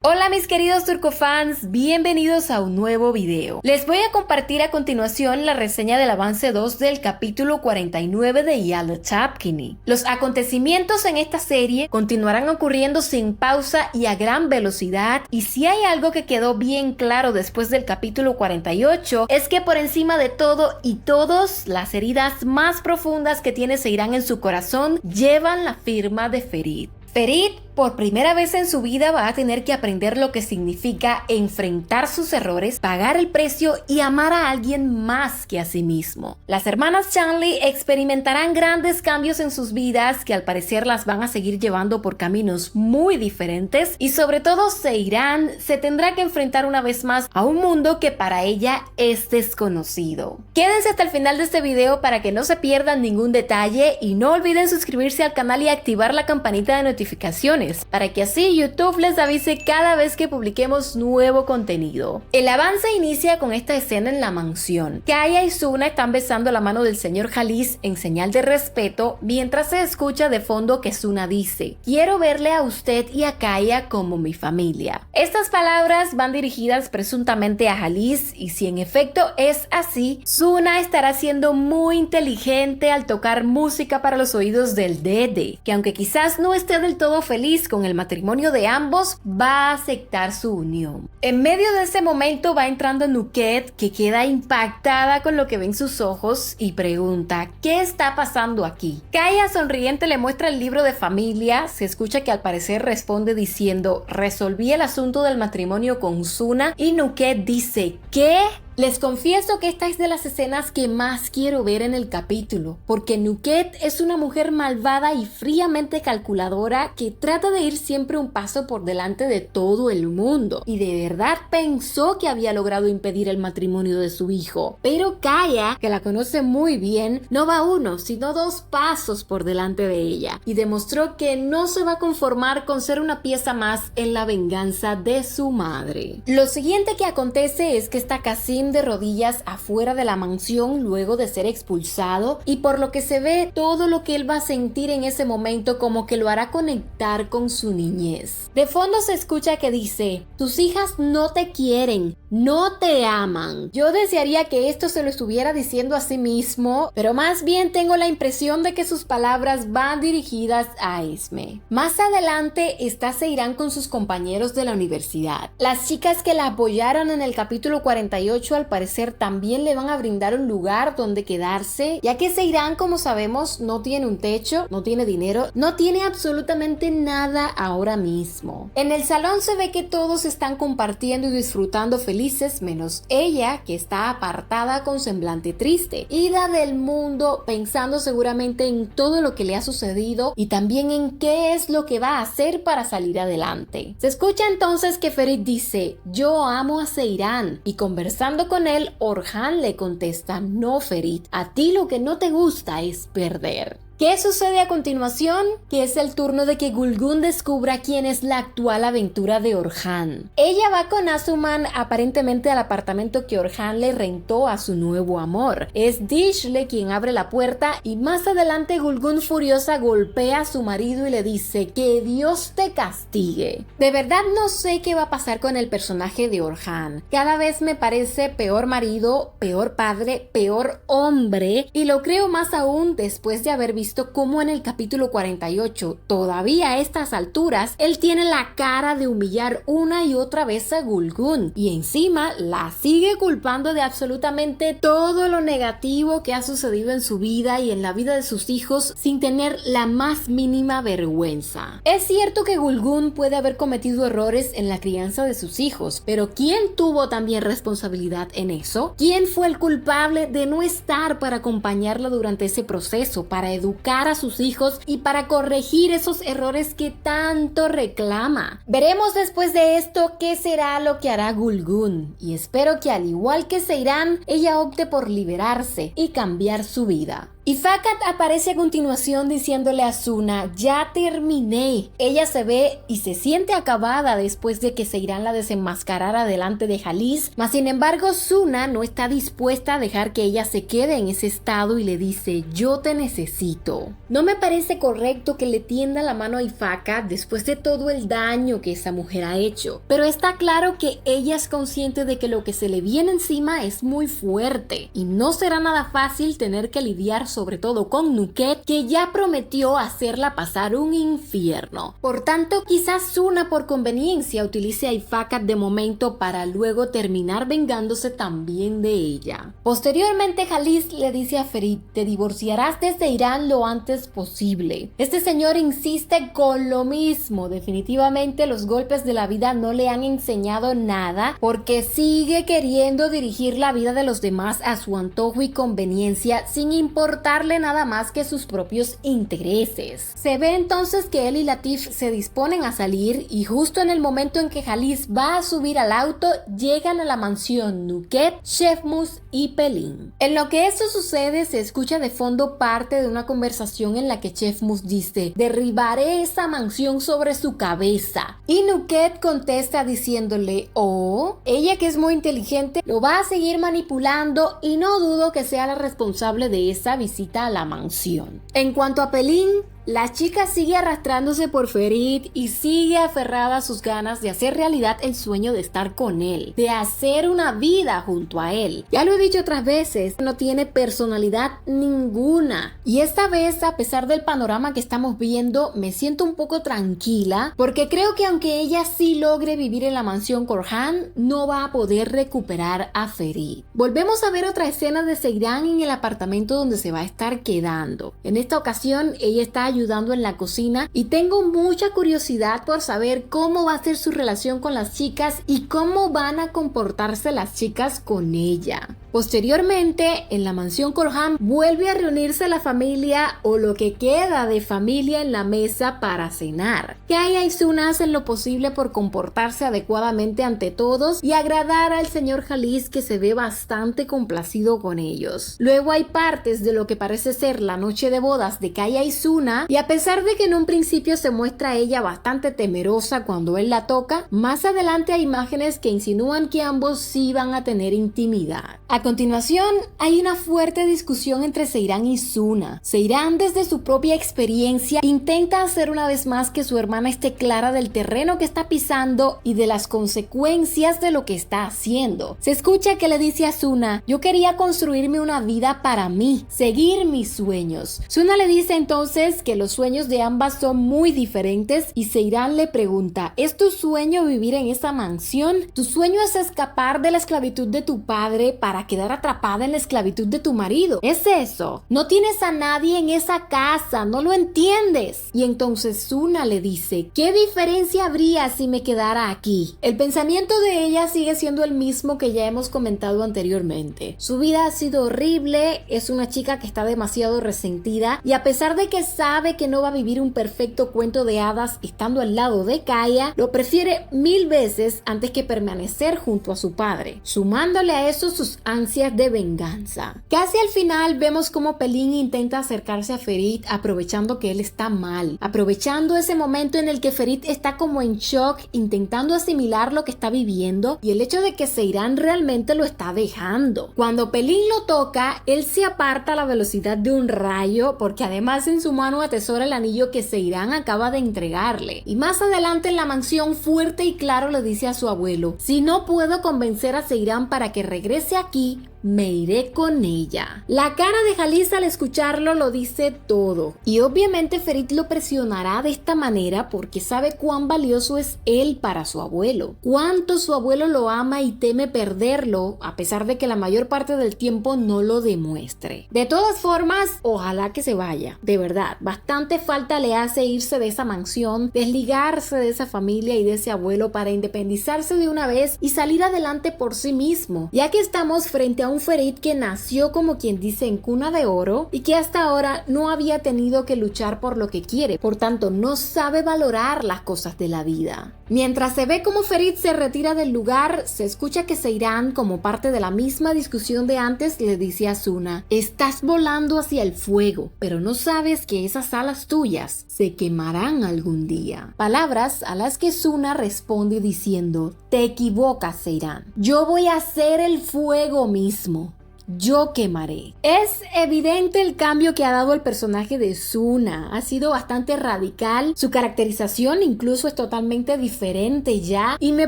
Hola mis queridos turcofans, bienvenidos a un nuevo video. Les voy a compartir a continuación la reseña del avance 2 del capítulo 49 de Yellow Chapkini. Los acontecimientos en esta serie continuarán ocurriendo sin pausa y a gran velocidad, y si hay algo que quedó bien claro después del capítulo 48 es que por encima de todo y todos, las heridas más profundas que tiene Seyran en su corazón llevan la firma de Ferit. Ferit, por primera vez en su vida, va a tener que aprender lo que significa enfrentar sus errores, pagar el precio y amar a alguien más que a sí mismo. Las hermanas Chanli experimentarán grandes cambios en sus vidas que al parecer las van a seguir llevando por caminos muy diferentes, y sobre todo Seyran se tendrá que enfrentar una vez más a un mundo que para ella es desconocido. Quédense hasta el final de este video para que no se pierdan ningún detalle y no olviden suscribirse al canal y activar la campanita de notificaciones para que así YouTube les avise cada vez que publiquemos nuevo contenido. El avance inicia con esta escena en la mansión. Kaya y Suna están besando la mano del señor Jalis en señal de respeto, mientras se escucha de fondo que Suna dice: "Quiero verle a usted y a Kaya como mi familia". Estas palabras van dirigidas presuntamente a Jalis, y si en efecto es así, Suna estará siendo muy inteligente al tocar música para los oídos del Dede, que aunque quizás no esté del todo feliz con el matrimonio de ambos, va a aceptar su unión. En medio de ese momento va entrando Nuket, que queda impactada con lo que ven sus ojos y pregunta: ¿qué está pasando aquí? Kaya sonriente le muestra el libro de familia. Se escucha que al parecer responde diciendo: "Resolví el asunto del matrimonio con Suna", y Nuket dice: ¿qué? Les confieso que esta es de las escenas que más quiero ver en el capítulo, porque Nuket es una mujer malvada y fríamente calculadora que trata de ir siempre un paso por delante de todo el mundo, y de verdad pensó que había logrado impedir el matrimonio de su hijo. Pero Kaya, que la conoce muy bien, no va uno, sino dos pasos por delante de ella, y demostró que no se va a conformar con ser una pieza más en la venganza de su madre. Lo siguiente que acontece es que está Kasim de rodillas afuera de la mansión luego de ser expulsado, y por lo que se ve, todo lo que él va a sentir en ese momento como que lo hará conectar con su niñez. De fondo se escucha que dice: "Tus hijas no te quieren, no te aman". Yo desearía que esto se lo estuviera diciendo a sí mismo, pero más bien tengo la impresión de que sus palabras van dirigidas a Esme. Más adelante está Seyran con sus compañeros de la universidad. Las chicas que la apoyaron en el capítulo 48 al parecer también le van a brindar un lugar donde quedarse, ya que Seyran, como sabemos, no tiene un techo, no tiene dinero, no tiene absolutamente nada ahora mismo. En el salón se ve que todos están compartiendo y disfrutando felices, menos ella, que está apartada con semblante triste, ida del mundo, pensando seguramente en todo lo que le ha sucedido y también en qué es lo que va a hacer para salir adelante. Se escucha entonces que Ferit dice: "Yo amo a Seyran", y conversando con él, Orhan le contesta: "No, Ferit, a ti lo que no te gusta es perder". ¿Qué sucede a continuación? Que es el turno de que Gulgún descubra quién es la actual aventura de Orhan. Ella va con Asuman aparentemente al apartamento que Orhan le rentó a su nuevo amor. Es Dishle quien abre la puerta, y más adelante Gulgún furiosa golpea a su marido y le dice: "Que Dios te castigue". De verdad no sé qué va a pasar con el personaje de Orhan. Cada vez me parece peor marido, peor padre, peor hombre, y lo creo más aún después de haber visto cómo en el capítulo 48, todavía a estas alturas, él tiene la cara de humillar una y otra vez a Gulgún, y encima la sigue culpando de absolutamente todo lo negativo que ha sucedido en su vida y en la vida de sus hijos sin tener la más mínima vergüenza. Es cierto que Gulgún puede haber cometido errores en la crianza de sus hijos, pero ¿quién tuvo también responsabilidad en eso? ¿Quién fue el culpable de no estar para acompañarla durante ese proceso, para educar a sus hijos y para corregir esos errores que tanto reclama? Veremos después de esto qué será lo que hará Gulgún, y espero que al igual que Seyran, ella opte por liberarse y cambiar su vida. Y Fakat aparece a continuación diciéndole a Suna, ya terminé. Ella se ve y se siente acabada después de que Seiran la desenmascarara delante de Jalis, mas sin embargo Suna no está dispuesta a dejar que ella se quede en ese estado y le dice, yo te necesito. No me parece correcto que le tienda la mano a Fakat después de todo el daño que esa mujer ha hecho, pero está claro que ella es consciente de que lo que se le viene encima es muy fuerte y no será nada fácil tener que lidiar sobre todo con Nuket, que ya prometió hacerla pasar un infierno. Por tanto, quizás Suna por conveniencia utilice a Fakat de momento para luego terminar vengándose también de ella. Posteriormente, Jalis le dice a Ferit, te divorciarás de Seiran lo antes posible. Este señor insiste con lo mismo. Definitivamente los golpes de la vida no le han enseñado nada porque sigue queriendo dirigir la vida de los demás a su antojo y conveniencia sin importarle nada más que sus propios intereses. Se ve entonces que él y Latif se disponen a salir y justo en el momento en que Jalis va a subir al auto llegan a la mansión Nuket, Shefmus y Pelin. En lo que esto sucede se escucha de fondo parte de una conversación en la que Shefmus dice, derribaré esa mansión sobre su cabeza, y Nuket contesta diciéndole, oh, ella que es muy inteligente lo va a seguir manipulando y no dudo que sea la responsable de esa visita a la mansión. En cuanto a Pelin, la chica sigue arrastrándose por Ferit y sigue aferrada a sus ganas de hacer realidad el sueño de estar con él, de hacer una vida junto a él. Ya lo he dicho otras veces, no tiene personalidad ninguna. Y esta vez, a pesar del panorama que estamos viendo, me siento un poco tranquila, porque creo que aunque ella sí logre vivir en la mansión Korhan, no va a poder recuperar a Ferit. Volvemos a ver otra escena de Seiran en el apartamento donde se va a estar quedando. En esta ocasión, ella está ayudando en la cocina y tengo mucha curiosidad por saber cómo va a ser su relación con las chicas y cómo van a comportarse las chicas con ella. Posteriormente, en la mansión Korhan vuelve a reunirse la familia o lo que queda de familia en la mesa para cenar. Kaya y Suna hacen lo posible por comportarse adecuadamente ante todos y agradar al señor Jalis, que se ve bastante complacido con ellos. Luego hay partes de lo que parece ser la noche de bodas de Kaya y Suna, y a pesar de que en un principio se muestra ella bastante temerosa cuando él la toca, más adelante hay imágenes que insinúan que ambos sí van a tener intimidad. A continuación, hay una fuerte discusión entre Seiran y Suna. Seiran, desde su propia experiencia, intenta hacer una vez más que su hermana esté clara del terreno que está pisando y de las consecuencias de lo que está haciendo. Se escucha que le dice a Suna, yo quería construirme una vida para mí, seguir mis sueños. Suna le dice entonces que los sueños de ambas son muy diferentes y Seiran le pregunta, ¿es tu sueño vivir en esa mansión? ¿Tu sueño es escapar de la esclavitud de tu padre para quedar atrapada en la esclavitud de tu marido? ¿Es eso? No tienes a nadie en esa casa, no lo entiendes. Y entonces Suna le dice, ¿qué diferencia habría si me quedara aquí? El pensamiento de ella sigue siendo el mismo que ya hemos comentado anteriormente. Su vida ha sido horrible, es una chica que está demasiado resentida y a pesar de que sabe que no va a vivir un perfecto cuento de hadas estando al lado de Kaya, lo prefiere 1000 veces antes que permanecer junto a su padre, sumándole a eso sus ansias de venganza. Casi al final vemos cómo Pelin intenta acercarse a Ferit aprovechando que él está mal, aprovechando ese momento en el que Ferit está como en shock, intentando asimilar lo que está viviendo y el hecho de que Seiran realmente lo está dejando. Cuando Pelin lo toca, él se aparta a la velocidad de un rayo porque además en su mano atesora el anillo que Seiran acaba de entregarle. Y más adelante en la mansión, fuerte y claro le dice a su abuelo, si no puedo convencer a Seiran para que regrese aquí, me iré con ella. La cara de Jalis al escucharlo lo dice todo. Y obviamente Ferit lo presionará de esta manera porque sabe cuán valioso es él para su abuelo. Cuánto su abuelo lo ama y teme perderlo, a pesar de que la mayor parte del tiempo no lo demuestre. De todas formas, ojalá que se vaya. De verdad, bastante falta le hace irse de esa mansión, desligarse de esa familia y de ese abuelo para independizarse de una vez y salir adelante por sí mismo. Ya que estamos frente a a un Ferit que nació como quien dice en cuna de oro y que hasta ahora no había tenido que luchar por lo que quiere, por tanto no sabe valorar las cosas de la vida. Mientras se ve como Ferit se retira del lugar, se escucha que Seiran, como parte de la misma discusión de antes, le dice a Suna: estás volando hacia el fuego, pero no sabes que esas alas tuyas se quemarán algún día. Palabras a las que Suna responde diciendo: te equivocas, Seiran. Yo voy a ser el fuego mismo. Yo quemaré. Es evidente el cambio que ha dado el personaje de Suna. Ha sido bastante radical. Su caracterización incluso es totalmente diferente ya. Y me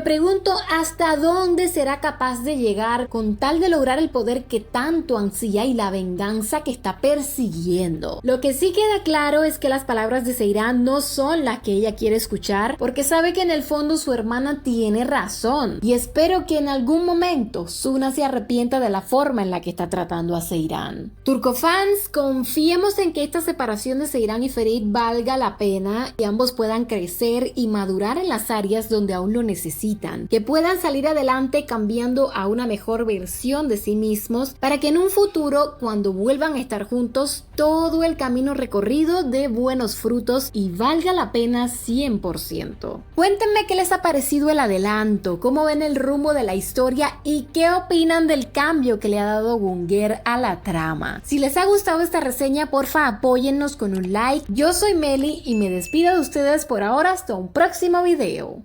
pregunto hasta dónde será capaz de llegar con tal de lograr el poder que tanto ansía y la venganza que está persiguiendo. Lo que sí queda claro es que las palabras de Seiran no son las que ella quiere escuchar, porque sabe que en el fondo su hermana tiene razón. Y espero que en algún momento Suna se arrepienta de la forma en la que está tratando a Seiran. Turcofans, confiemos en que esta separación de Seiran y Ferit valga la pena y ambos puedan crecer y madurar en las áreas donde aún lo necesitan, que puedan salir adelante cambiando a una mejor versión de sí mismos para que en un futuro, cuando vuelvan a estar juntos, todo el camino recorrido dé buenos frutos y valga la pena 100%. Cuéntenme qué les ha parecido el adelanto, cómo ven el rumbo de la historia y qué opinan del cambio que le ha dado Gungnir a la trama. Si les ha gustado esta reseña, porfa apóyennos con un like. Yo soy Meli y me despido de ustedes por ahora hasta un próximo video.